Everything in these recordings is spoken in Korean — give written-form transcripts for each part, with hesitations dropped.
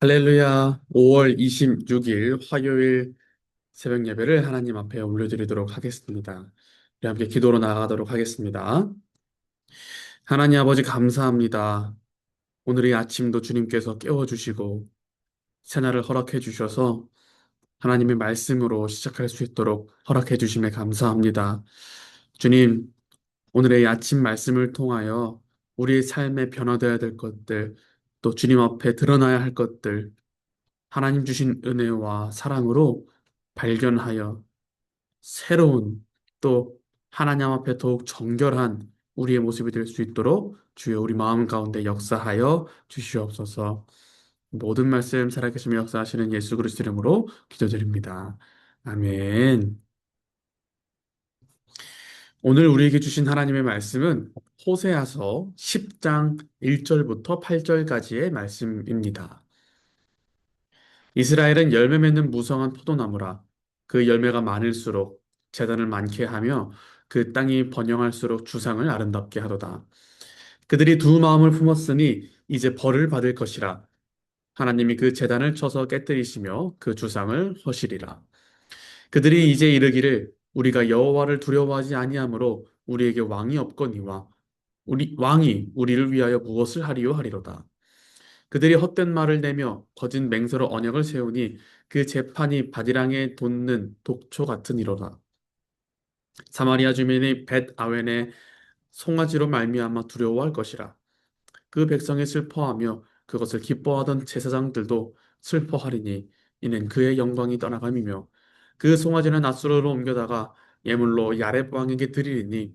할렐루야. 5월 26일 화요일 새벽 예배를 하나님 앞에 올려드리도록 하겠습니다. 우리 함께 기도로 나아가도록 하겠습니다. 하나님 아버지 감사합니다. 오늘 이 아침도 주님께서 깨워주시고 새날을 허락해 주셔서 하나님의 말씀으로 시작할 수 있도록 허락해 주심에 감사합니다. 주님, 오늘의 이 아침 말씀을 통하여 우리의 삶에 변화되어야 될 것들, 또 주님 앞에 드러나야 할 것들, 하나님 주신 은혜와 사랑으로 발견하여 새로운 또 하나님 앞에 더욱 정결한 우리의 모습이 될 수 있도록 주여 우리 마음 가운데 역사하여 주시옵소서. 모든 말씀 살아계시며 역사하시는 예수 그리스도 이름으로 기도드립니다. 아멘. 오늘 우리에게 주신 하나님의 말씀은 호세아서 10장 1절부터 8절까지의 말씀입니다. 이스라엘은 열매 맺는 무성한 포도나무라. 그 열매가 많을수록 재단을 많게 하며 그 땅이 번영할수록 주상을 아름답게 하도다. 그들이 두 마음을 품었으니 이제 벌을 받을 것이라. 하나님이 그 재단을 쳐서 깨뜨리시며 그 주상을 허시리라. 그들이 이제 이르기를 우리가 여호와를 두려워하지 아니하므로 우리에게 왕이 없거니와 우리 왕이 우리를 위하여 무엇을 하리요 하리로다. 그들이 헛된 말을 내며 거짓 맹세로 언약을 세우니 그 재판이 바디랑에 돋는 독초 같으니로다. 사마리아 주민이 벳 아웬의 송아지로 말미암아 두려워할 것이라. 그 백성이 슬퍼하며 그것을 기뻐하던 제사장들도 슬퍼하리니 이는 그의 영광이 떠나감이며 그 송아지는 낫수로로 옮겨다가 예물로 야렙 왕에게 드리리니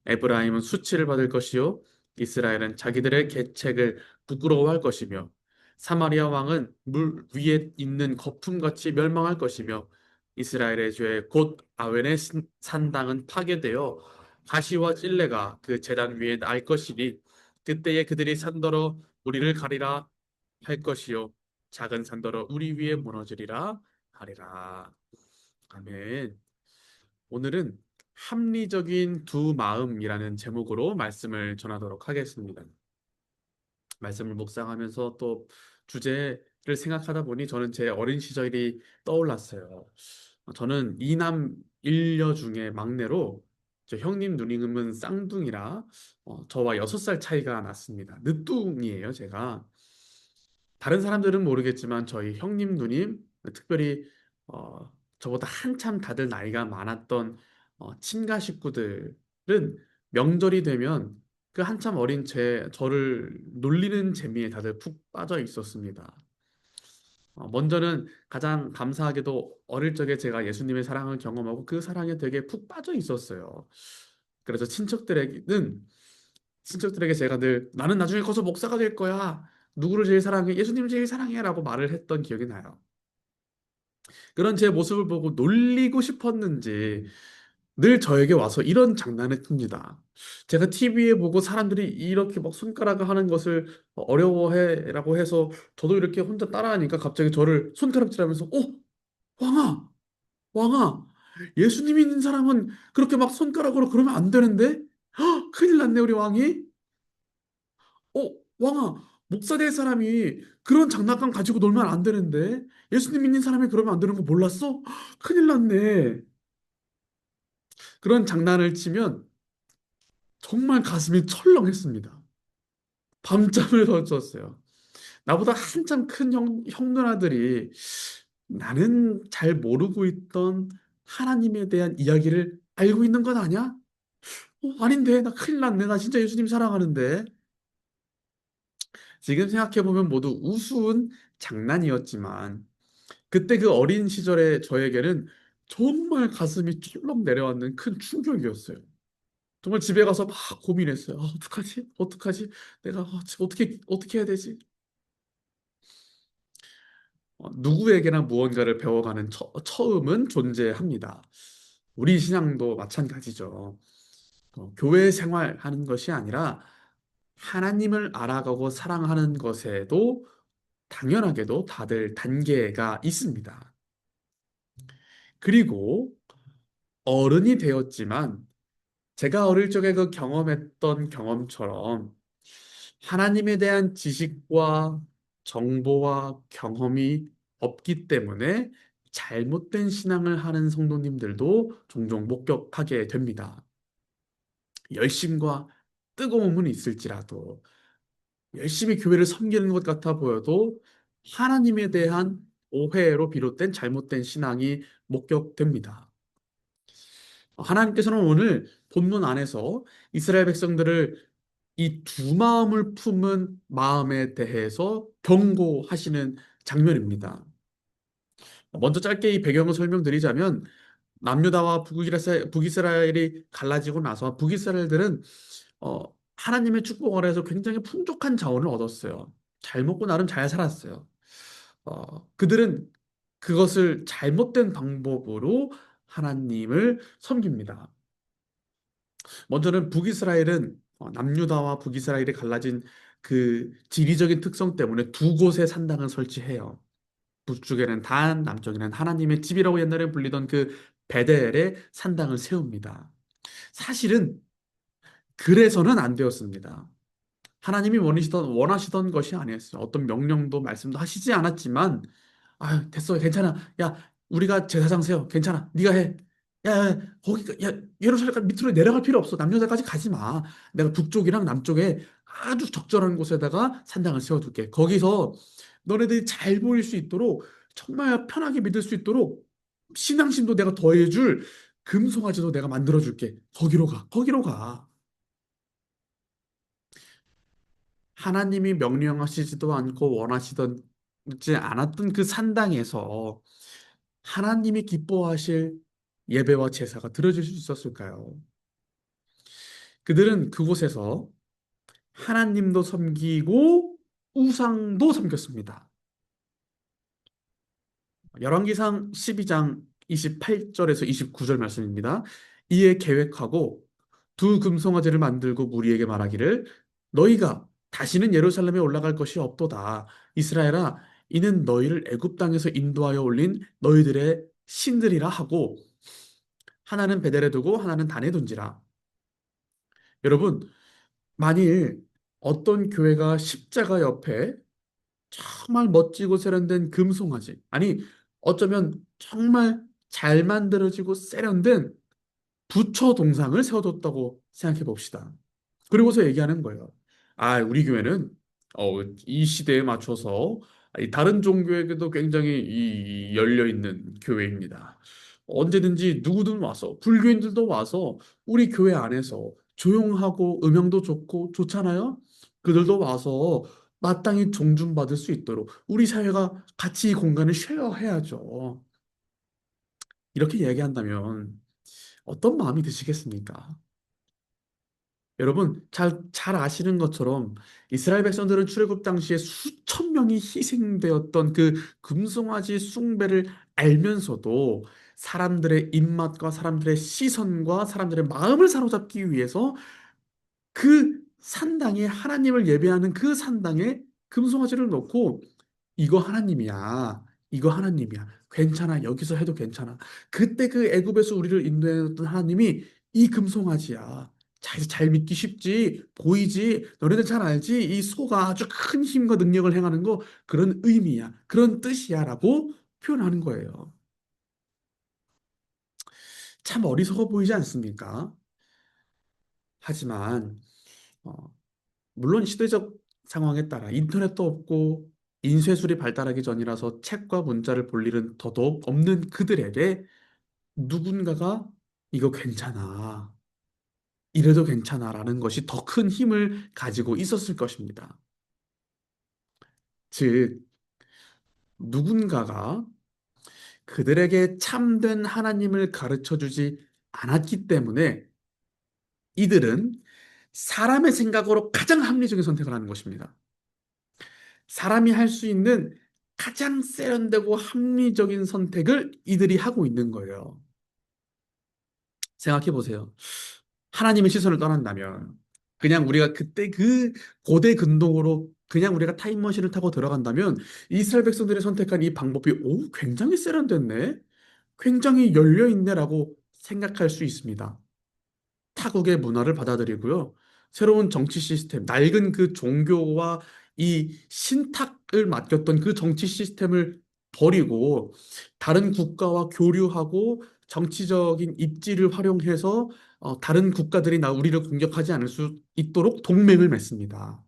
에브라임은 수치를 받을 것이요 이스라엘은 자기들의 계책을 부끄러워할 것이며 사마리아 왕은 물 위에 있는 거품같이 멸망할 것이며 이스라엘의 죄 곧 아웬의 산당은 파괴되어 가시와 찔레가 그 제단 위에 날 것이니 그때에 그들이 산더러 우리를 가리라 할 것이요 작은 산더러 우리 위에 무너지리라 하리라. 아멘. 오늘은 합리적인 두 마음이라는 제목으로 말씀을 전하도록 하겠습니다. 말씀을 묵상하면서 또 주제를 생각하다 보니 저는 제 어린 시절이 떠올랐어요. 저는 이남 일녀 중에 막내로 저 형님 누님은 쌍둥이라 저와 6살 차이가 났습니다. 늦둥이에요, 제가. 다른 사람들은 모르겠지만 저희 형님 누님 특별히 저보다 한참 다들 나이가 많았던 친가 식구들은 명절이 되면 그 한참 어린 저를 놀리는 재미에 다들 푹 빠져 있었습니다. 먼저는 가장 감사하게도 어릴 적에 제가 예수님의 사랑을 경험하고 그 사랑에 되게 푹 빠져 있었어요. 그래서 친척들에게 제가 늘 나는 나중에 커서 목사가 될 거야. 누구를 제일 사랑해? 예수님을 제일 사랑해 라고 말을 했던 기억이 나요. 그런 제 모습을 보고 놀리고 싶었는지 늘 저에게 와서 이런 장난을 칩니다. 제가 TV에 보고 사람들이 이렇게 막 손가락을 하는 것을 어려워해라고 해서 저도 이렇게 혼자 따라하니까 갑자기 저를 손가락질하면서 왕아 왕아 예수님 있는 사람은 그렇게 막 손가락으로 그러면 안 되는데 큰일 났네 우리 왕이 왕아 목사 될 사람이 그런 장난감 가지고 놀면 안 되는데 예수님 믿는 사람이 그러면 안 되는 거 몰랐어? 큰일 났네. 그런 장난을 치면 정말 가슴이 철렁했습니다. 밤잠을 설쳤어요. 나보다 한참 큰 형 누나들이 나는 잘 모르고 있던 하나님에 대한 이야기를 알고 있는 건 아니야? 아닌데, 나 큰일 났네. 나 진짜 예수님 사랑하는데. 지금 생각해보면 모두 우스운 장난이었지만, 그때 그 어린 시절의 저에게는 정말 가슴이 철렁 내려앉는 큰 충격이었어요. 정말 집에 가서 막 고민했어요. 어떡하지? 어떡하지? 내가 지금 어떻게 해야 되지? 누구에게나 무언가를 배워가는 처음은 존재합니다. 우리 신앙도 마찬가지죠. 교회 생활하는 것이 아니라 하나님을 알아가고 사랑하는 것에도 당연하게도 다들 단계가 있습니다. 그리고 어른이 되었지만 제가 어릴 적에 그 경험했던 경험처럼 하나님에 대한 지식과 정보와 경험이 없기 때문에 잘못된 신앙을 하는 성도님들도 종종 목격하게 됩니다. 열심과 뜨거움은 있을지라도 열심히 교회를 섬기는 것 같아 보여도 하나님에 대한 오해로 비롯된 잘못된 신앙이 목격됩니다. 하나님께서는 오늘 본문 안에서 이스라엘 백성들을 이 두 마음을 품은 마음에 대해서 경고하시는 장면입니다. 먼저 짧게 이 배경을 설명드리자면 남유다와 북이스라엘이 갈라지고 나서 북이스라엘들은 어, 하나님의 축복 아래에서 굉장히 풍족한 자원을 얻었어요. 잘 먹고 나름 잘 살았어요. 그들은 그것을 잘못된 방법으로 하나님을 섬깁니다. 먼저는 북이스라엘은 남유다와 북이스라엘이 갈라진 그 지리적인 특성 때문에 두 곳에 산당을 설치해요. 북쪽에는 단, 남쪽에는 하나님의 집이라고 옛날에 불리던 그 베델에 산당을 세웁니다. 사실은 그래서는 안 되었습니다. 하나님이 원하시던 것이 아니었어요. 어떤 명령도 말씀도 하시지 않았지만, 아, 됐어, 괜찮아. 야, 우리가 제사장 세워, 괜찮아. 네가 해. 야, 야, 야, 예루살렘까지 밑으로 내려갈 필요 없어. 남유다까지 가지 마. 내가 북쪽이랑 남쪽에 아주 적절한 곳에다가 산당을 세워둘게. 거기서 너네들이 잘 보일 수 있도록 정말 편하게 믿을 수 있도록 신앙심도 내가 더해줄 금송아지도 내가 만들어줄게. 거기로 가. 거기로 가. 하나님이 명령하시지도 않고 원하시지 않았던 그 산당에서 하나님이 기뻐하실 예배와 제사가 드려질 수 있었을까요? 그들은 그곳에서 하나님도 섬기고 우상도 섬겼습니다. 열왕기상 12장 28절에서 29절 말씀입니다. 이에 계획하고 두 금송아지를 만들고 무리에게 말하기를 너희가 다시는 예루살렘에 올라갈 것이 없도다. 이스라엘아, 이는 너희를 애굽 땅에서 인도하여 올린 너희들의 신들이라 하고 하나는 베델에 두고 하나는 단에 둔지라. 여러분, 만일 어떤 교회가 십자가 옆에 정말 멋지고 세련된 금송아지, 아니 어쩌면 정말 잘 만들어지고 세련된 부처 동상을 세워뒀다고 생각해 봅시다. 그리고서 얘기하는 거예요. 아, 우리 교회는 이 시대에 맞춰서 이 다른 종교에게도 굉장히 열려 있는 교회입니다. 언제든지 누구든 와서 불교인들도 와서 우리 교회 안에서 조용하고 음향도 좋고 좋잖아요. 그들도 와서 마땅히 존중받을 수 있도록 우리 사회가 같이 이 공간을 쉐어해야죠. 이렇게 얘기한다면 어떤 마음이 드시겠습니까? 여러분, 잘 아시는 것처럼 이스라엘 백성들은 출애굽 당시에 수천 명이 희생되었던 그 금송아지 숭배를 알면서도 사람들의 입맛과 사람들의 시선과 사람들의 마음을 사로잡기 위해서 그 산당에 하나님을 예배하는 그 산당에 금송아지를 놓고 이거 하나님이야. 이거 하나님이야. 괜찮아. 여기서 해도 괜찮아. 그때 그 애굽에서 우리를 인도했던 하나님이 이 금송아지야. 잘 믿기 쉽지. 보이지. 너네들 잘 알지. 이 소가 아주 큰 힘과 능력을 행하는 거 그런 의미야. 그런 뜻이야라고 표현하는 거예요. 참 어리석어 보이지 않습니까? 하지만 어, 물론 시대적 상황에 따라 인터넷도 없고 인쇄술이 발달하기 전이라서 책과 문자를 볼 일은 더더욱 없는 그들에게 누군가가 이거 괜찮아, 이래도 괜찮아라는 것이 더 큰 힘을 가지고 있었을 것입니다. 즉, 누군가가 그들에게 참된 하나님을 가르쳐 주지 않았기 때문에 이들은 사람의 생각으로 가장 합리적인 선택을 하는 것입니다. 사람이 할 수 있는 가장 세련되고 합리적인 선택을 이들이 하고 있는 거예요. 생각해 보세요. 하나님의 시선을 떠난다면, 그냥 우리가 그때 그 고대 근동으로 그냥 우리가 타임머신을 타고 들어간다면, 이스라엘 백성들이 선택한 이 방법이, 오, 굉장히 세련됐네? 굉장히 열려있네라고 생각할 수 있습니다. 타국의 문화를 받아들이고요. 새로운 정치 시스템, 낡은 그 종교와 이 신탁을 맡겼던 그 정치 시스템을 버리고 다른 국가와 교류하고 정치적인 입지를 활용해서 다른 국가들이 우리를 공격하지 않을 수 있도록 동맹을 맺습니다.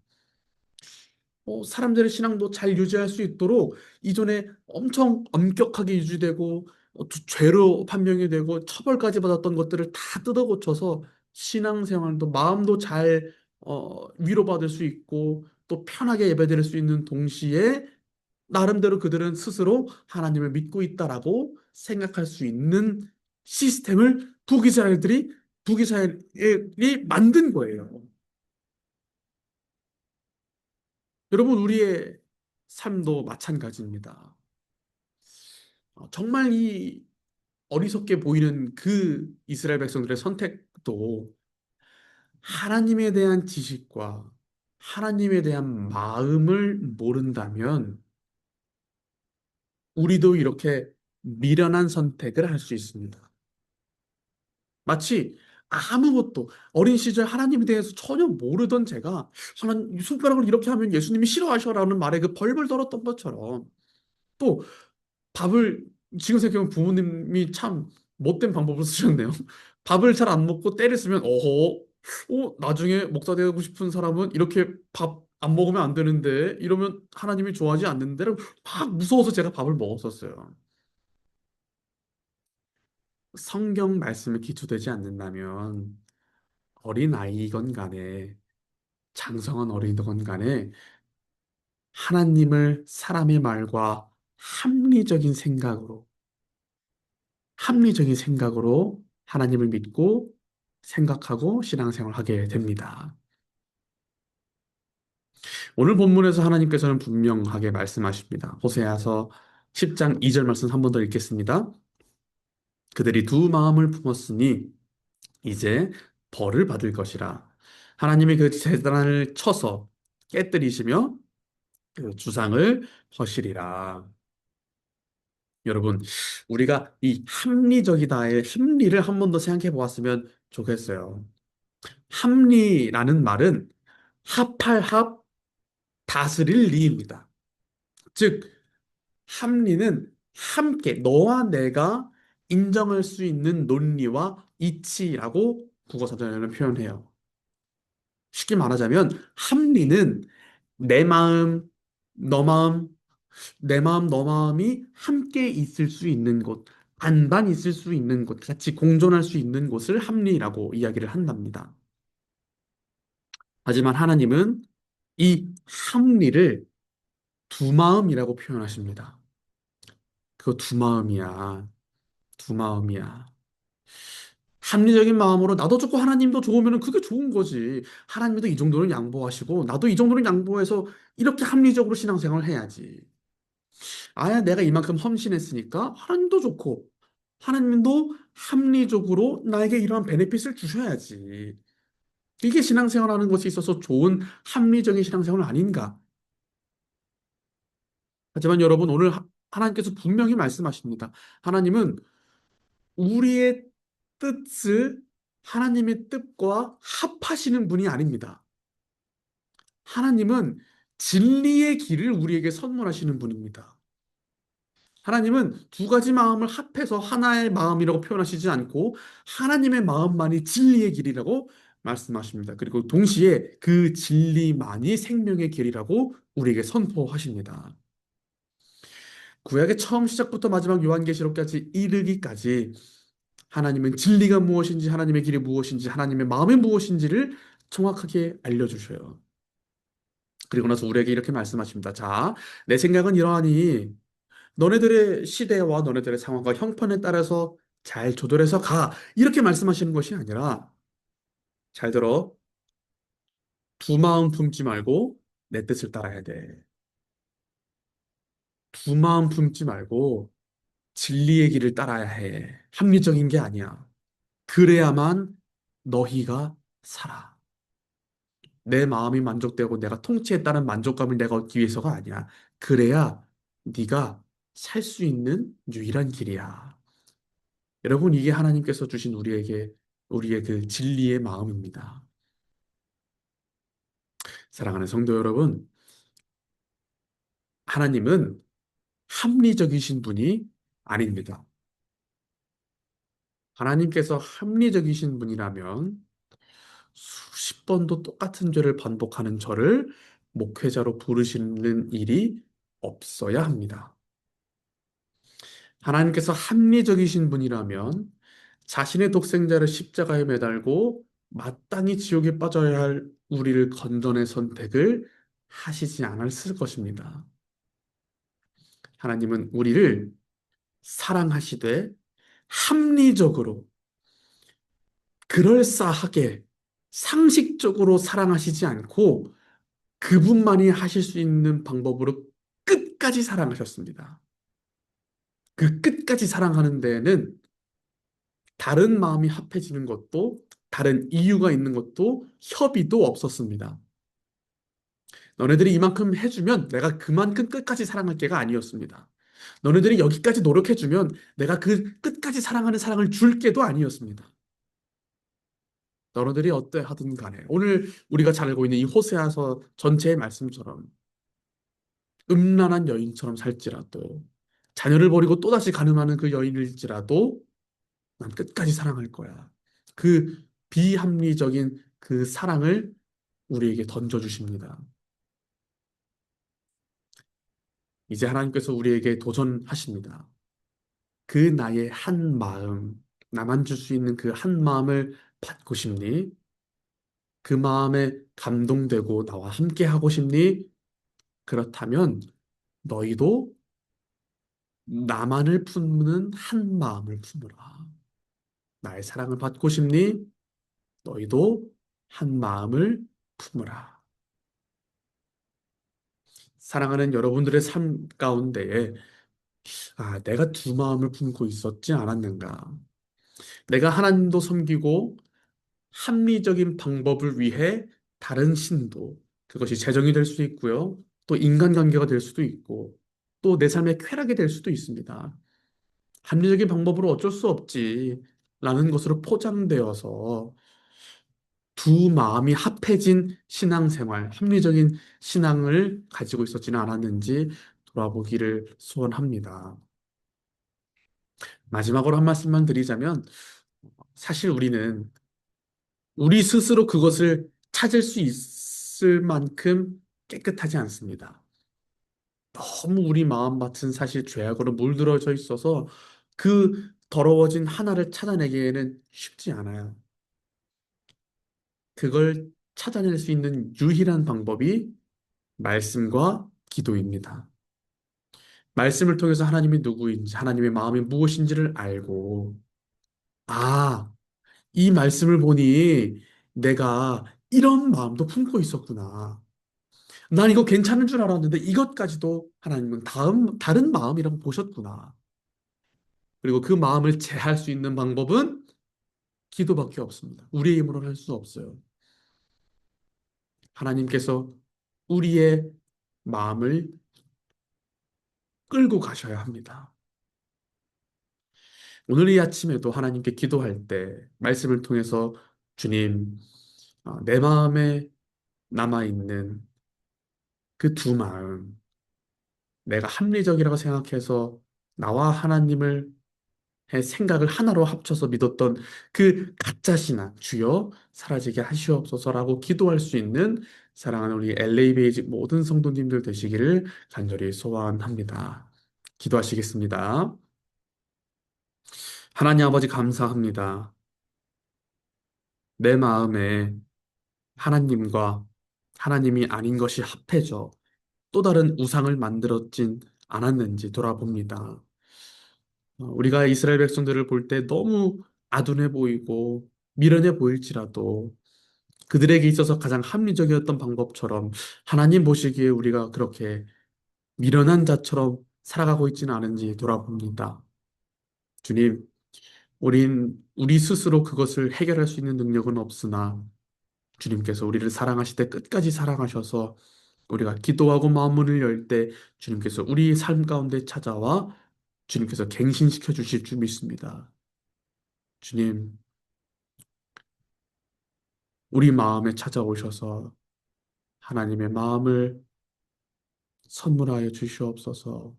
사람들의 신앙도 잘 유지할 수 있도록 이전에 엄청 엄격하게 유지되고 죄로 판명이 되고 처벌까지 받았던 것들을 다 뜯어고쳐서 신앙생활도 마음도 잘 위로받을 수 있고 또 편하게 예배드릴 수 있는 동시에 나름대로 그들은 스스로 하나님을 믿고 있다라고 생각할 수 있는 시스템을 북이스라엘이 만든 거예요. 여러분, 우리의 삶도 마찬가지입니다. 정말 이 어리석게 보이는 그 이스라엘 백성들의 선택도 하나님에 대한 지식과 하나님에 대한 마음을 모른다면 우리도 이렇게 미련한 선택을 할 수 있습니다. 마치 아무것도 어린 시절 하나님에 대해서 전혀 모르던 제가 하나님 손가락을 이렇게 하면 예수님이 싫어하셔라는 말에 그 벌벌 떨었던 것처럼 또 밥을 지금 생각해보면 부모님이 참 못된 방법을 쓰셨네요. 밥을 잘 안 먹고 때를 쓰면 나중에 목사 되고 싶은 사람은 이렇게 밥 안 먹으면 안 되는데 이러면 하나님이 좋아하지 않는데를 막 무서워서 제가 밥을 먹었었어요. 성경 말씀에 기초되지 않는다면 어린 아이건 간에 장성한 어린이건 간에 하나님을 사람의 말과 합리적인 생각으로 합리적인 생각으로 하나님을 믿고 생각하고 신앙생활을 하게 됩니다. 오늘 본문에서 하나님께서는 분명하게 말씀하십니다. 호세아서 10장 2절 말씀 한 번 더 읽겠습니다. 그들이 두 마음을 품었으니 이제 벌을 받을 것이라. 하나님이 그 제단을 쳐서 깨뜨리시며 그 주상을 허시리라. 여러분, 우리가 이 합리적이다의 심리를 한 번 더 생각해 보았으면 좋겠어요. 합리라는 말은 합할 합, 다스릴 리입니다. 즉, 합리는 함께 너와 내가 인정할 수 있는 논리와 이치라고 국어사전에는 표현해요. 쉽게 말하자면 합리는 내 마음, 너 마음, 내 마음, 너 마음이 함께 있을 수 있는 곳, 반반 있을 수 있는 곳, 같이 공존할 수 있는 곳을 합리라고 이야기를 한답니다. 하지만 하나님은 이 합리를 두 마음이라고 표현하십니다. 그거 두 마음이야. 두 마음이야. 합리적인 마음으로 나도 좋고 하나님도 좋으면 그게 좋은 거지. 하나님도 이 정도는 양보하시고 나도 이 정도는 양보해서 이렇게 합리적으로 신앙생활을 해야지. 아야 내가 이만큼 헌신했으니까 하나님도 좋고 하나님도 합리적으로 나에게 이러한 베네핏을 주셔야지. 이게 신앙생활하는 것에 있어서 좋은 합리적인 신앙생활 아닌가? 하지만 여러분 오늘 하나님께서 분명히 말씀하십니다. 하나님은 우리의 뜻을 하나님의 뜻과 합하시는 분이 아닙니다. 하나님은 진리의 길을 우리에게 선물하시는 분입니다. 하나님은 두 가지 마음을 합해서 하나의 마음이라고 표현하시지 않고 하나님의 마음만이 진리의 길이라고 말씀하십니다. 그리고 동시에 그 진리만이 생명의 길이라고 우리에게 선포하십니다. 구약의 처음 시작부터 마지막 요한계시록까지 이르기까지 하나님은 진리가 무엇인지 하나님의 길이 무엇인지 하나님의 마음이 무엇인지를 정확하게 알려주셔요. 그리고 나서 우리에게 이렇게 말씀하십니다. 자, 내 생각은 이러하니 너네들의 시대와 너네들의 상황과 형편에 따라서 잘 조절해서 가. 이렇게 말씀하시는 것이 아니라 잘 들어. 두 마음 품지 말고 내 뜻을 따라야 돼. 두 마음 품지 말고 진리의 길을 따라야 해. 합리적인 게 아니야. 그래야만 너희가 살아. 내 마음이 만족되고 내가 통치했다는 만족감을 내가 얻기 위해서가 아니야. 그래야 네가 살 수 있는 유일한 길이야. 여러분, 이게 하나님께서 주신 우리의 그 진리의 마음입니다. 사랑하는 성도 여러분, 하나님은 합리적이신 분이 아닙니다. 하나님께서 합리적이신 분이라면 수십 번도 똑같은 죄를 반복하는 저를 목회자로 부르시는 일이 없어야 합니다. 하나님께서 합리적이신 분이라면 자신의 독생자를 십자가에 매달고 마땅히 지옥에 빠져야 할 우리를 건져낼 선택을 하시지 않았을 것입니다. 하나님은 우리를 사랑하시되 합리적으로, 그럴싸하게, 상식적으로 사랑하시지 않고 그분만이 하실 수 있는 방법으로 끝까지 사랑하셨습니다. 그 끝까지 사랑하는 데에는 다른 마음이 합해지는 것도, 다른 이유가 있는 것도, 협의도 없었습니다. 너네들이 이만큼 해주면 내가 그만큼 끝까지 사랑할 게가 아니었습니다. 너네들이 여기까지 노력해주면 내가 그 끝까지 사랑하는 사랑을 줄 게도 아니었습니다. 너희들이 어때 하든 간에 오늘 우리가 잘 알고 있는 이 호세아서 전체의 말씀처럼 음란한 여인처럼 살지라도, 자녀를 버리고 또다시 가늠하는 그 여인일지라도 난 끝까지 사랑할 거야. 그 비합리적인 그 사랑을 우리에게 던져주십니다. 이제 하나님께서 우리에게 도전하십니다. 그 나의 한 마음, 나만 줄 수 있는 그 한 마음을 받고 싶니? 그 마음에 감동되고 나와 함께 하고 싶니? 그렇다면 너희도 나만을 품는 한 마음을 품으라. 나의 사랑을 받고 싶니? 너희도 한 마음을 품으라. 사랑하는 여러분들의 삶 가운데에 내가 두 마음을 품고 있었지 않았는가? 내가 하나님도 섬기고 합리적인 방법을 위해 다른 신도, 그것이 재정이 될 수 있고요. 또 인간관계가 될 수도 있고 또 내 삶의 쾌락이 될 수도 있습니다. 합리적인 방법으로 어쩔 수 없지 라는 것으로 포장되어서 두 마음이 합해진 신앙생활, 합리적인 신앙을 가지고 있었지는 않았는지 돌아보기를 소원합니다. 마지막으로 한 말씀만 드리자면, 사실 우리는 우리 스스로 그것을 찾을 수 있을 만큼 깨끗하지 않습니다. 너무 우리 마음밭은 사실 죄악으로 물들어져 있어서 그 더러워진 하나를 찾아내기에는 쉽지 않아요. 그걸 찾아낼 수 있는 유일한 방법이 말씀과 기도입니다. 말씀을 통해서 하나님이 누구인지, 하나님의 마음이 무엇인지를 알고, 아, 이 말씀을 보니 내가 이런 마음도 품고 있었구나. 난 이거 괜찮은 줄 알았는데 이것까지도 하나님은 다른 마음이라고 보셨구나. 그리고 그 마음을 제할 수 있는 방법은 기도밖에 없습니다. 우리의 힘으로는 할 수 없어요. 하나님께서 우리의 마음을 끌고 가셔야 합니다. 오늘 이 아침에도 하나님께 기도할 때 말씀을 통해서 주님, 내 마음에 남아있는 그 두 마음, 내가 합리적이라고 생각해서 나와 하나님을 생각을 하나로 합쳐서 믿었던 그 가짜 신앙, 주여 사라지게 하시옵소서라고 기도할 수 있는 사랑하는 우리 LA 베이직 모든 성도님들 되시기를 간절히 소원합니다. 기도하시겠습니다. 하나님 아버지 감사합니다. 내 마음에 하나님과 하나님이 아닌 것이 합해져 또 다른 우상을 만들었진 않았는지 돌아봅니다. 우리가 이스라엘 백성들을 볼 때 너무 아둔해 보이고 미련해 보일지라도 그들에게 있어서 가장 합리적이었던 방법처럼 하나님 보시기에 우리가 그렇게 미련한 자처럼 살아가고 있지는 않은지 돌아봅니다. 주님, 우리 스스로 그것을 해결할 수 있는 능력은 없으나 주님께서 우리를 사랑하시되 끝까지 사랑하셔서 우리가 기도하고 마음문을 열 때 주님께서 우리 삶 가운데 찾아와 주님께서 갱신시켜 주실 줄 믿습니다. 주님, 우리 마음에 찾아오셔서 하나님의 마음을 선물하여 주시옵소서.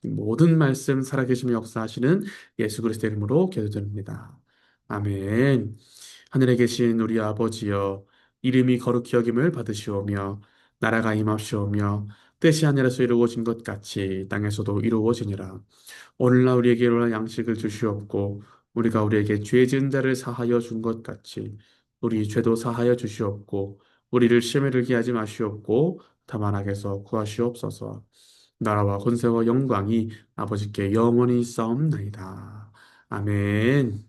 이 모든 말씀 살아계시며 역사하시는 예수 그리스도의 이름으로 기도드립니다. 아멘. 하늘에 계신 우리 아버지여, 이름이 거룩히 여김을 받으시오며 나라가 임합시오며 뜻이 하늘에서 이루어진 것 같이 땅에서도 이루어지니라. 오늘날 우리에게 일어날 양식을 주시옵고 우리가 우리에게 죄 지은 자를 사하여 준 것 같이 우리 죄도 사하여 주시옵고 우리를 시험에 들게 하지 마시옵고 다만 악에서 구하시옵소서. 나라와 권세와 영광이 아버지께 영원히 있사옵나이다. 아멘.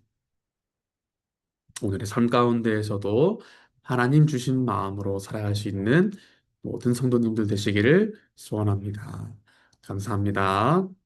오늘의 삶 가운데에서도 하나님 주신 마음으로 살아갈 수 있는 모든 성도님들 되시기를 소원합니다. 감사합니다.